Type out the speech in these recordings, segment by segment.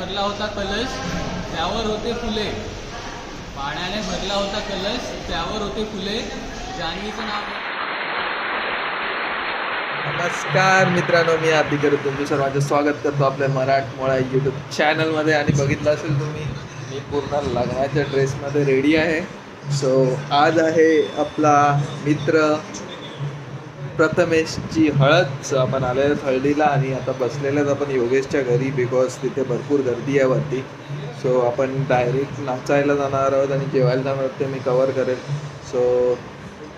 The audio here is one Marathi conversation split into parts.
भरला होता कलश, त्यावर होते फुले. पाण्याने भरला होता कलश, त्यावर होते फुले. जान्हवीचं नाव. नमस्कार मित्रांनो, मी आरती करत तुमचं सर्वांचं स्वागत करतो आपल्या मराठमोळा यूट्यूब चॅनलमध्ये. आणि बघितलं असेल तुम्ही, मी पूर्ण लग्नाच्या ड्रेसमध्ये रेडी आहे. सो आज आहे आपला मित्र प्रथमेशची हळद. सो आपण आलेलो हळदीला आणि आता बसलेल्यात आपण योगेशच्या घरी, बिकॉज तिथे भरपूर गर्दी आहे वरती. सो आपण डायरेक्ट नाचायला जाणार आहोत आणि जेवायला जाणार आहोत, ते मी कवर करेल. सो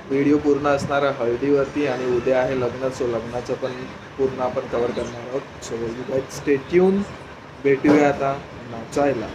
व्हिडिओ पूर्ण असणार आहे हळदीवरती आणि उद्या आहे लग्न. सो लग्नाचं पण पूर्ण आपण कवर करणार आहोत. So you guys stay tune. भेटूया आता नाचायला.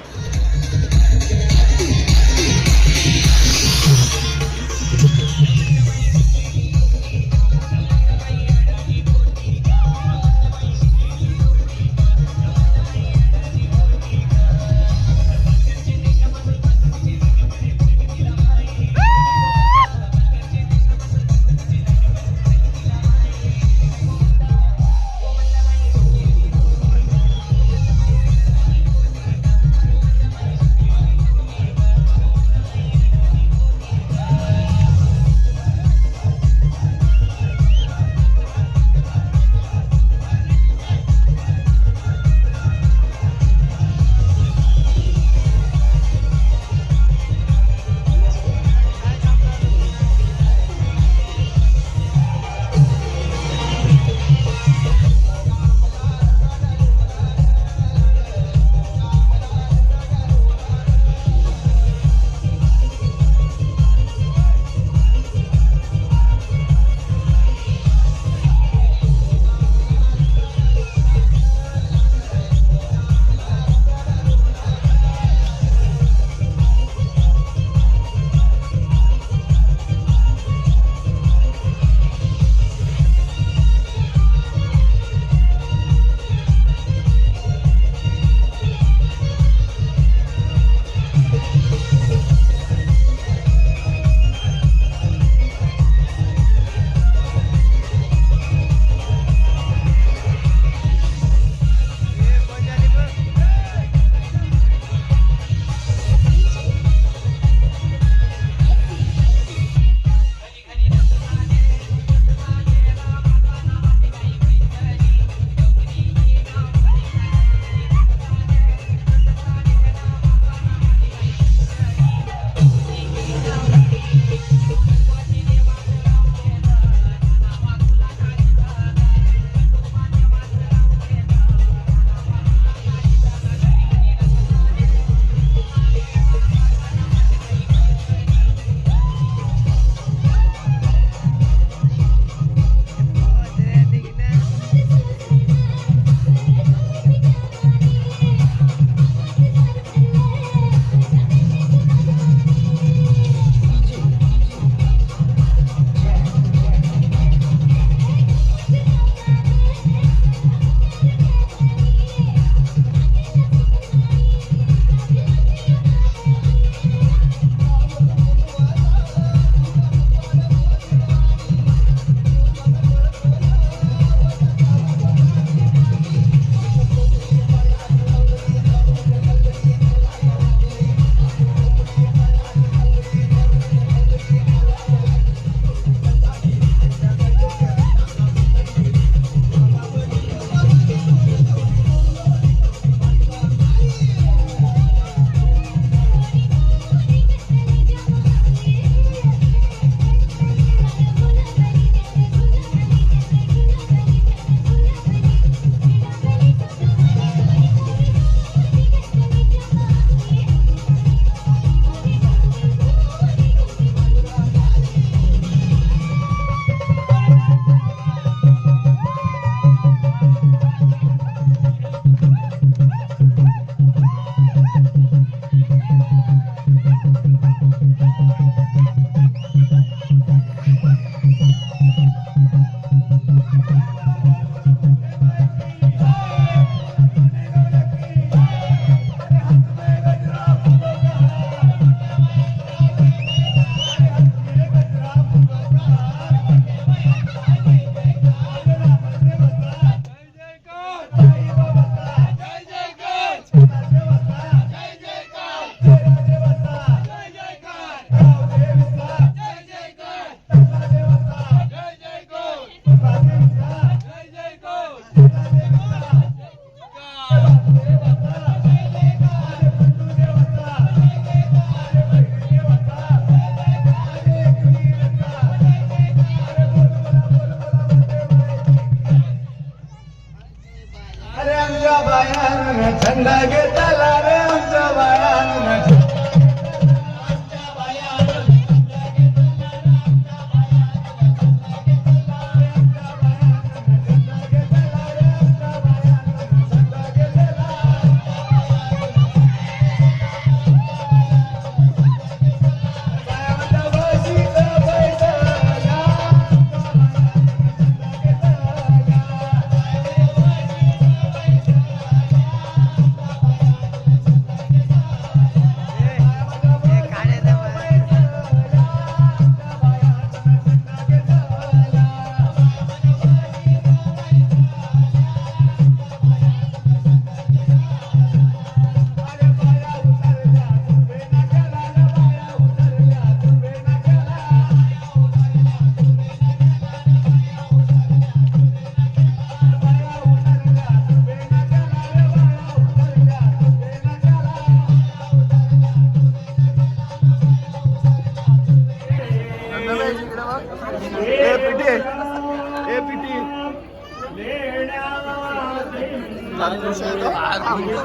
अरे आमच्या बायानं झंडा घेतला रे आमच्या बायानं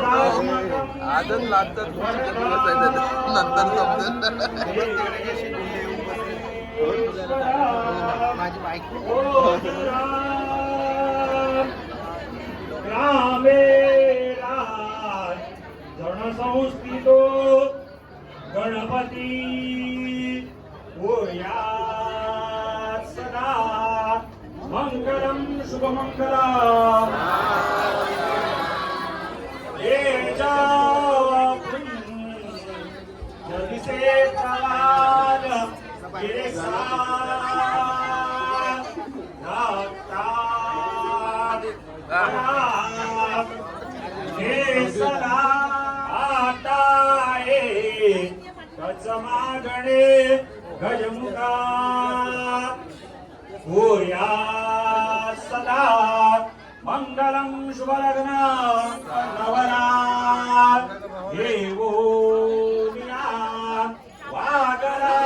आजच लागतात नंतर माझी बायको रामे राज जन संस्थितो गणपती ओया सदा मंगलम शुभमंगलम जगसे प्रवाद गिरे सदा आताए कचमागणे गजमुखा होया सदा मंगलम शुभलग्न नवरा देवो वागरा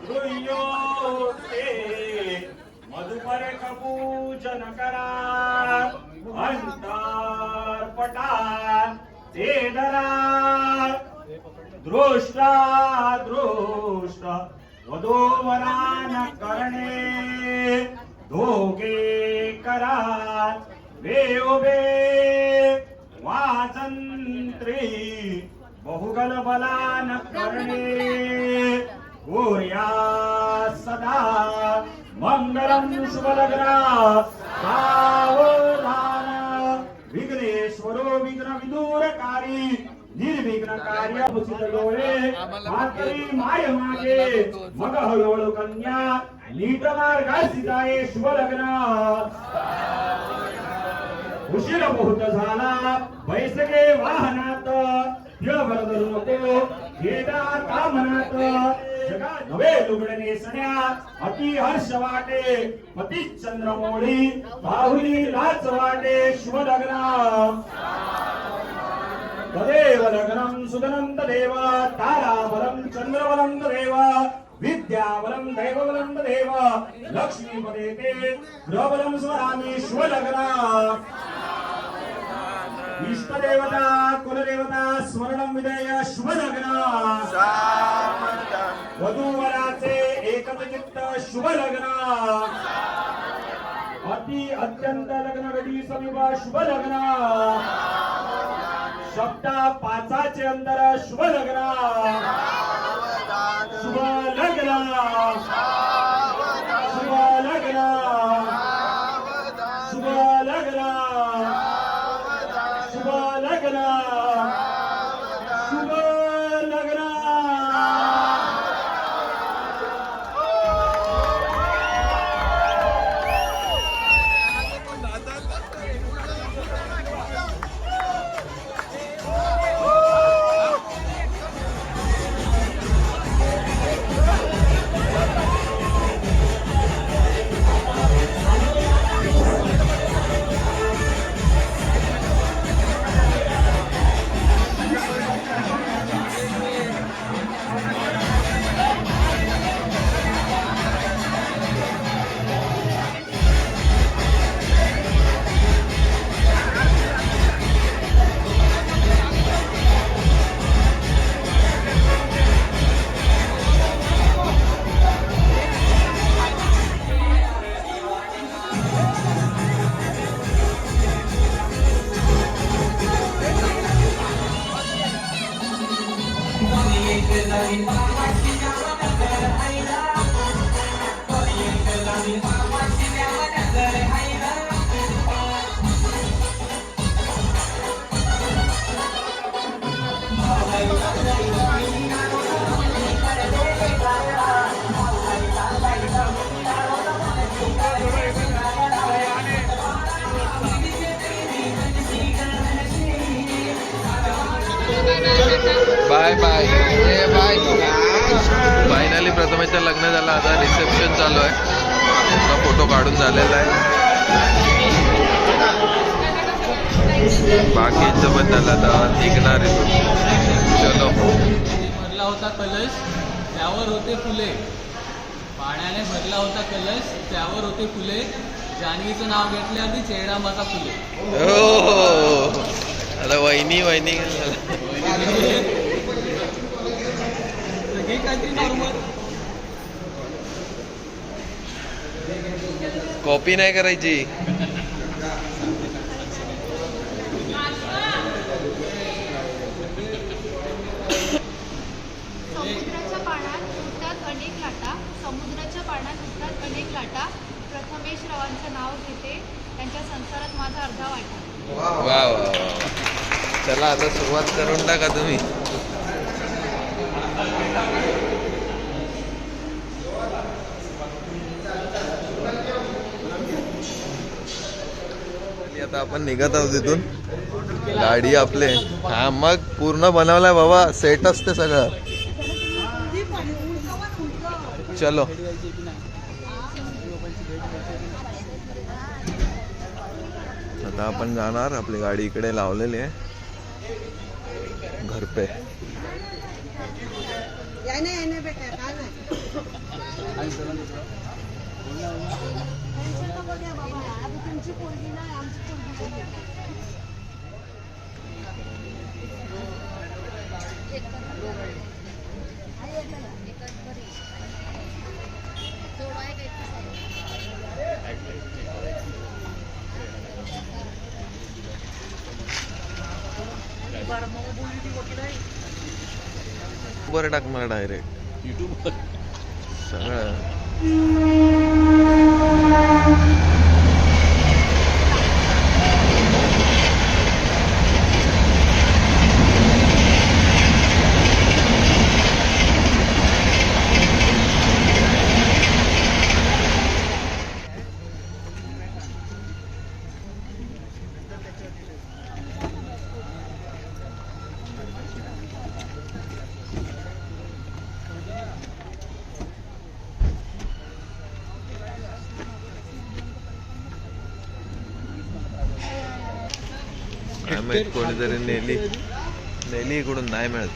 गृह्योते मधुपर कपूजन करा अंतर्पटा ते धरा दृष्टा दृष्ट वधोवरान करणे दोघे करा वे उभे वाजंत्री बहुगल बलान करणे गोर्या सदा मंगलम शुभलग्ना सावधान विघ्नेश्वरो विघ्न विदूरकारी निर्विघ्न कार्य उचित डोळे मातरी माय मागे मग हळूहळू कन्या नीट मार्गासी जाये शुभ लग्न उशीर बहुत झाला बैसगे वाहनात तिळभर धरू नको गेला कामनात जगा नवे लुगडे नेसण्यात अति हर्ष वाटे पती चंद्रमोळी बाहुली लाच वाटे शुभ लग्न तदेव लग्नं सुदनंत देव ताराबलं चंद्रबलं देव विद्याबलं दैवबलं देव लक्ष्मीपदे ते ग्रहबलं स्वरामी शुभ लग्न इष्टदेवता कुलदेवता स्मरणं विधेय शुभ लग्न वधूवराचे एकचित्त शुभ लग्न अति अत्यंत लग्न घडी समीप शुभ लग्न शब्द पाचाचे अंतर शुभ लग्न शुभ लग्न शुभ लग्न शुभ लग्न शुभ लग्न शुभ लग्न बाय बाय बाय. फायनली प्रथमेशचं लग्न झालं. आता रिसेप्शन चालू आहे. त्याचा फोटो काढून झालेला आहे. बाकीचं पण झालं आता निघणार आहे. चलो. भरला होता कलश त्यावर होते फुले. पाण्याने भरला होता कलश त्यावर होते फुले. जान्हवीचं नाव घेतल्याआधी चेहरा माझा फुले. हो. आता वहिनी कॉपी नाही करायची. समुद्राच्या पाण्यात उठतात अनेक लाटा. समुद्राच्या पाण्यात उठतात अनेक लाटा. प्रथमेश रावांचं नाव घेते. त्यांच्या संसारात माझा अर्धा वाटा. वा वा वा. चला आता सुरुवात करून टाका तुम्ही. आता आपण निघत आहोत इथून. गाडी आपले हा मग पूर्ण बनवलाय बाबा. सेट असते सगळं. चलो. आता आपण जाणार. आपली गाडी इकडे लावलेली आहे घर पे. बरं टाक मला डायरेक्ट युट्यूब सगळं. काय माहित कोणीतरी नेली इकडून नाही मिळत.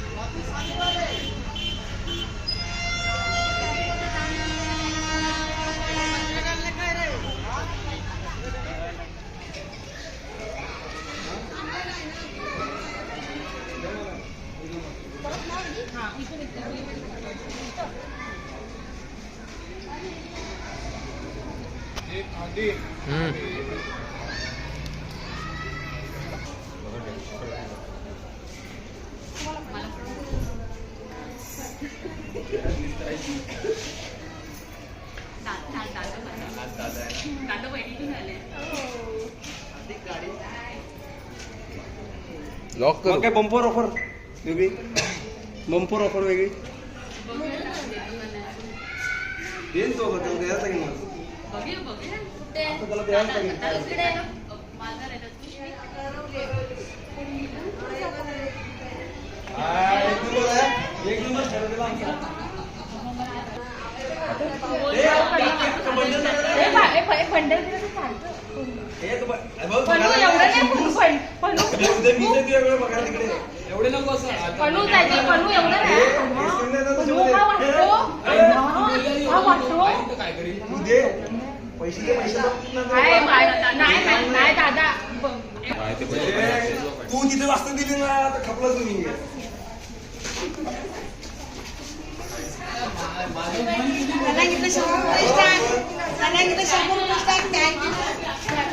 लॉक करू. काय बंपर ऑफर वेगळी. बंपर ऑफर वेगळी देईन तो होतं द्यायचा की मग त्याला द्यायचा की एक नंबर ठरवलेला आमचा. एवढे नको असं काय करील पैसे तू तिथे जास्त दिली ना तर खपला तुम्ही.100 रुपये